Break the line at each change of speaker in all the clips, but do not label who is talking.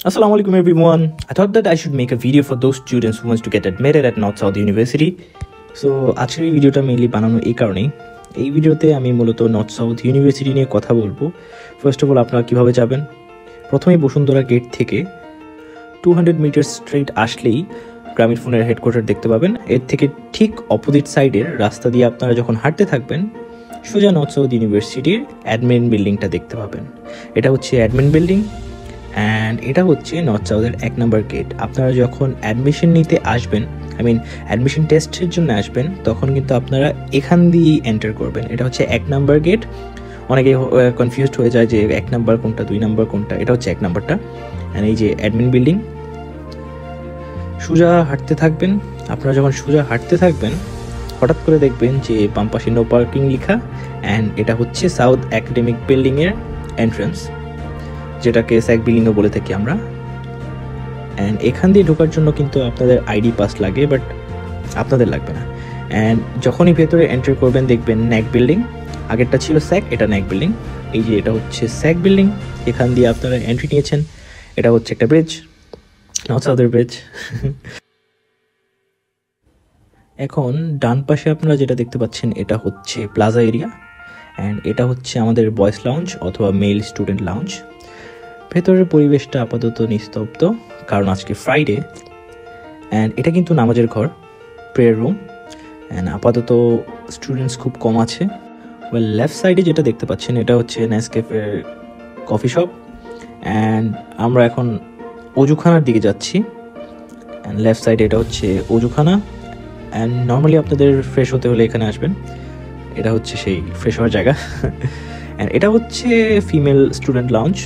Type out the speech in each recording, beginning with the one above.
Assalamu alaikum everyone. I thought that I should make a video for those students who wants to get admitted at North South University. So আজকের এই ভিডিওটা mainly বানানো এই কারণেই। এই ভিডিওতে আমি মূলত নর্থ সাউথ ইউনিভার্সিটি নিয়ে কথা বলবো। ফার্স্ট অফ অল আপনারা কিভাবে যাবেন? প্রথমেই বসুন্ধরা গেট থেকে 200 মিটার স্ট্রেট আসলেই গ্রামীণ ফোনের হেডকোয়ার্টার দেখতে পাবেন। এর থেকে ঠিক অপোজিট সাইডের রাস্তা দিয়ে আপনারা যখন হাঁটতে থাকবেন সোজা নর্থ সাউথ ইউনিভার্সিটির অ্যাডমিন বিল্ডিংটা দেখতে পাবেন। এটা হচ্ছে অ্যাডমিন বিল্ডিং অ্যান্ড এটা হচ্ছে নর্থ সাউথের 1 নম্বর গেট। আপনারা যখন অ্যাডমিশন নিতে আসবেন, অ্যাডমিশন টেস্টের জন্য আসবেন, তখন কিন্তু আপনারা এখান দিয়েই এন্টার করবেন। এটা হচ্ছে 1 নম্বর গেট। অনেকে কনফিউজড হয়ে যায় যে 1 নম্বর কোনটা 2 নম্বর কোনটা। এটা হচ্ছে 1 নম্বরটা। অ্যান্ড এই যে অ্যাডমিন বিল্ডিং, সোজা হাঁটতে থাকবেন। আপনারা যখন সোজা হাঁটতে থাকবেন হঠাৎ করে দেখবেন যে বাম পাশে নো পার্কিং লেখা, অ্যান্ড এটা হচ্ছে সাউথ একাডেমিক বিল্ডিংয়ের এন্ট্রান্স, যেটাকে স্যাক বিল্ডিংও বলে থাকি আমরা। অ্যান্ড এখান দিয়ে ঢোকার জন্য কিন্তু আপনাদের আইডি পাস লাগে, বাট আপনাদের লাগবে না। অ্যান্ড যখনই ভেতরে এন্টার করবেন দেখবেন ন্যাক বিল্ডিং। আগেরটা ছিল স্যাক, এটা ন্যাক বিল্ডিং। এই যে এটা হচ্ছে স্যাক বিল্ডিং, এখান দিয়ে আপনারা এন্ট্রি নিয়েছেন। এটা হচ্ছে একটা ব্রিজ, নর্থ সাউথের ব্রিজ। এখন ডান পাশে আপনারা যেটা দেখতে পাচ্ছেন এটা হচ্ছে প্লাজা এরিয়া, অ্যান্ড এটা হচ্ছে আমাদের বয়েজ লাউঞ্জ অথবা মেল স্টুডেন্ট লাউঞ্জ। ভেতরের পরিবেশটা আপাতত নিস্তব্ধ, কারণ আজকে ফ্রাইডে। অ্যান্ড এটা কিন্তু নামাজের ঘর, প্রেয়ার রুম। অ্যান্ড আপাতত স্টুডেন্টস খুব কম আছে। লেফট সাইডে যেটা দেখতে পাচ্ছেন এটা হচ্ছে নেসক্যাফের কফি শপ। অ্যান্ড আমরা এখন অজুখানার দিকে যাচ্ছি। অ্যান্ড লেফট সাইডে এটা হচ্ছে অজুখানা। অ্যান্ড নর্মালি আপনাদের ফ্রেশ হতে হলে এখানে আসবেন। এটা হচ্ছে সেই ফ্রেশ হওয়ার জায়গা। অ্যান্ড এটা হচ্ছে female student lounge.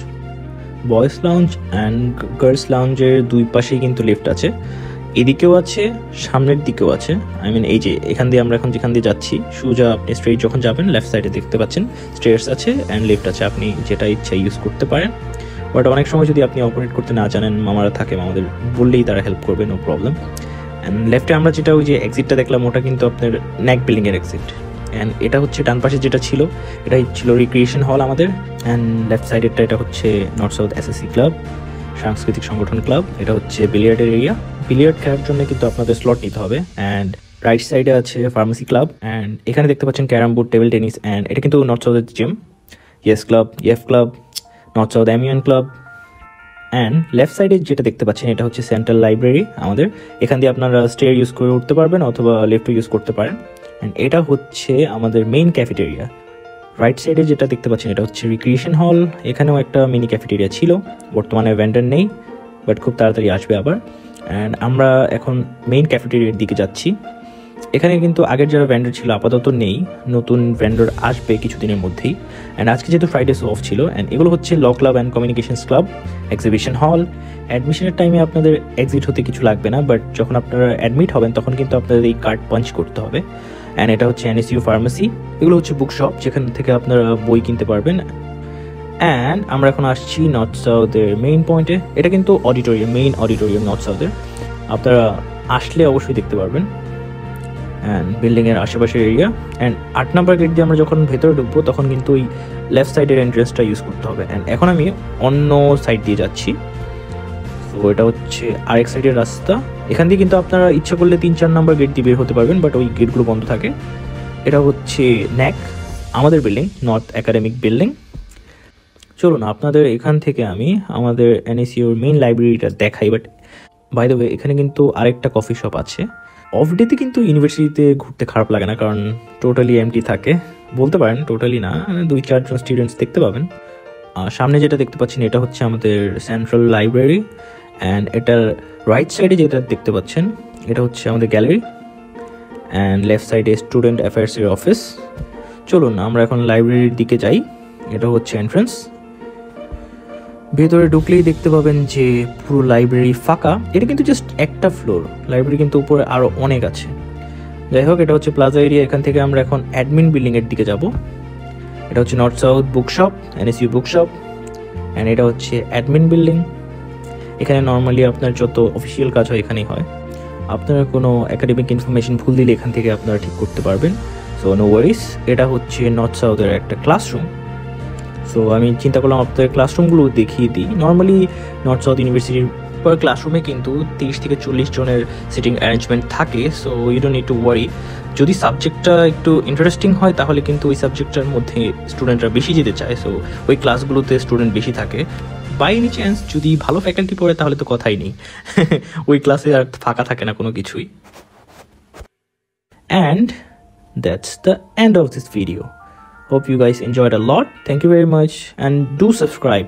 Boys lounge and girls লাউঞ্জের দুই পাশেই কিন্তু লিফট আছে, এদিকেও আছে সামনের দিকেও আছে। এই যে এখান দিয়ে আমরা এখন যেখান দিয়ে যাচ্ছি সোজা আপনি স্ট্রেট যখন যাবেন লেফট সাইডে দেখতে পাচ্ছেন স্টেয়ার্স আছে অ্যান্ড লিফট আছে। আপনি যেটা ইচ্ছা ইউজ করতে পারেন, বাট অনেক সময় যদি আপনি অপারেট করতে না জানেন, মামারা থাকে, মামাদের বললেই তারা হেল্প করবে, নো প্রবলেম। অ্যান্ড লেফটে আমরা যেটা ওই যে এক্সিটটা দেখলাম ওটা কিন্তু আপনার ন্যাক বিল্ডিংয়ের এক্সিট। অ্যান্ড এটা হচ্ছে ডান পাশে যেটা ছিল এটাই ছিল রিক্রিয়েশন হল আমাদের। অ্যান্ড লেফট সাইডেরটা এটা হচ্ছে নর্থ সাউথ এসএসসি ক্লাব, সাংস্কৃতিক সংগঠন ক্লাব। এটা হচ্ছে বিলিয়ার্ডের এরিয়া। বিলিয়ার্ড খেলার জন্য কিন্তু আপনাদের স্লট নিতে হবে। অ্যান্ড রাইট সাইডে আছে ফার্মেসি ক্লাব। অ্যান্ড এখানে দেখতে পাচ্ছেন carrom board, table tennis. And এটা কিন্তু নর্থ সাউথের gym, yes club, EF club, north south এমিউন ক্লাব। অ্যান্ড লেফট সাইডে যেটা দেখতে পাচ্ছেন এটা হচ্ছে সেন্ট্রাল লাইব্রেরি আমাদের। এখান দিয়ে আপনারা স্টেয়ার ইউজ করে উঠতে পারবেন অথবা লিফটও ইউজ করতে পারেন। অ্যান্ড এটা হচ্ছে আমাদের মেইন ক্যাফেটেরিয়া। রাইট সাইডে যেটা দেখতে পাচ্ছেন এটা হচ্ছে রিক্রিয়েশন হল। এখানেও একটা মিনি ক্যাফেটেরিয়া ছিল, বর্তমানে ভেন্ডার নেই, বাট খুব তাড়াতাড়ি আসবে আবার। অ্যান্ড আমরা এখন মেইন ক্যাফেটেরিয়ার দিকে যাচ্ছি। এখানে কিন্তু আগের যারা ভেন্ডর ছিল আপাতত নেই, নতুন ভেন্ডর আসবে কিছুদিনের মধ্যেই। অ্যান্ড আজকে যেহেতু ফ্রাইডে অফ ছিল। অ্যান্ড এগুলো হচ্ছে law club and communications club, exhibition hall. অ্যাডমিশনের টাইমে আপনাদের এক্সিট হতে কিছু লাগবে না, বাট যখন আপনারা অ্যাডমিট হবেন তখন কিন্তু আপনাদের এই কার্ড পাঞ্চ করতে হবে। অ্যান্ড এটা হচ্ছে এনএসইউ ফার্মেসি। এগুলো হচ্ছে বুক শপ, যেখান থেকে আপনারা বই কিনতে পারবেন। অ্যান্ড আমরা এখন আসছি নর্থ সাউথের মেইন পয়েন্টে। এটা কিন্তু অডিটোরিয়াম, মেইন অডিটোরিয়াম নর্থ সাউথের। আপনারা আসলে অবশ্যই দেখতে পারবেন। অ্যান্ড বিল্ডিংয়ের আশেপাশের এরিয়া। অ্যান্ড 8 নম্বর গেট দিয়ে আমরা যখন ভেতরে ঢুকবো তখন কিন্তু ওই লেফট সাইডের এন্ট্রেন্সটা ইউজ করতে হবে। অ্যান্ড এখন আমি অন্য সাইড দিয়ে যাচ্ছি। তো এটা হচ্ছে আরেক সাইডের রাস্তা। এখান দিয়ে কিন্তু আপনারা ইচ্ছা করলে 3-4 নম্বর গেট দিয়ে বের হতে পারবেন, বাট ওই গেটগুলো বন্ধ থাকে। এটা হচ্ছে ন্যাক, আমাদের বিল্ডিং, নর্থ একাডেমিক বিল্ডিং। চলুন আপনাদের এখান থেকে আমি আমাদের এনএসইউর মেইন লাইব্রেরিটা দেখাই। বাট বাই দ্য ওয়ে এখানে কিন্তু আরেকটা কফি শপ আছে। অফ ডেতে কিন্তু ইউনিভার্সিটিতে ঘুরতে খারাপ লাগে না, কারণ টোটালি এমটি থাকে, বলতে পারেন টোটালি না, 2-4 জন স্টুডেন্টস দেখতে পাবেন। সামনে যেটা দেখতে পাচ্ছেন এটা হচ্ছে আমাদের সেন্ট্রাল লাইব্রেরি। অ্যান্ড এটার রাইট সাইডে যেটা দেখতে পাচ্ছেন এটা হচ্ছে আমাদের গ্যালারি। অ্যান্ড লেফট সাইডে স্টুডেন্ট অ্যাফেয়ার্সের অফিস। চলুন আমরা এখন লাইব্রেরির দিকে যাই। এটা হচ্ছে এন্ট্রান্স। ভেতরে ঢুকলেই দেখতে পাবেন যে পুরো লাইব্রেরি ফাঁকা। এটা কিন্তু জাস্ট একটা ফ্লোর, লাইব্রেরি কিন্তু উপরে আরও অনেক আছে। যাই হোক, এটা হচ্ছে প্লাজা এরিয়া। এখান থেকে আমরা এখন অ্যাডমিন বিল্ডিংয়ের দিকে যাব। এটা হচ্ছে north south book shop, NSU book shop. And এটা হচ্ছে অ্যাডমিন বিল্ডিং। এখানে নর্মালি আপনার যত অফিসিয়াল কাজ হয় এখানেই হয়। আপনারা কোনো একাডেমিক ইনফরমেশন ভুল দিলে এখান থেকে আপনারা ঠিক করতে পারবেন, সো নো ওয়ারিস। এটা হচ্ছে নর্থ সাউথের একটা ক্লাসরুম। সো আমি চিন্তা করলাম আপনাদের ক্লাসরুমগুলো দেখিয়ে দিই। নর্মালি নর্থ সাউথ ইউনিভার্সিটির পর ক্লাসরুমে কিন্তু 30 থেকে 40 জনের সিটিং অ্যারেঞ্জমেন্ট থাকে। So you don't need to worry. যদি সাবজেক্টটা একটু ইন্টারেস্টিং হয় তাহলে কিন্তু ওই সাবজেক্টটার মধ্যে স্টুডেন্টরা বেশি যেতে চায়। সো ওই ক্লাসগুলোতে স্টুডেন্ট বেশি থাকে। বাই এনি চান্স যদি ভালো ফ্যাকাল্টি পড়ে তাহলে তো কথাই নেই, ওই ক্লাসে আর ফাঁকা থাকে না কোনো কিছুই। And that's the end of this video. Hope you guys enjoyed a lot. Thank you very much and do subscribe.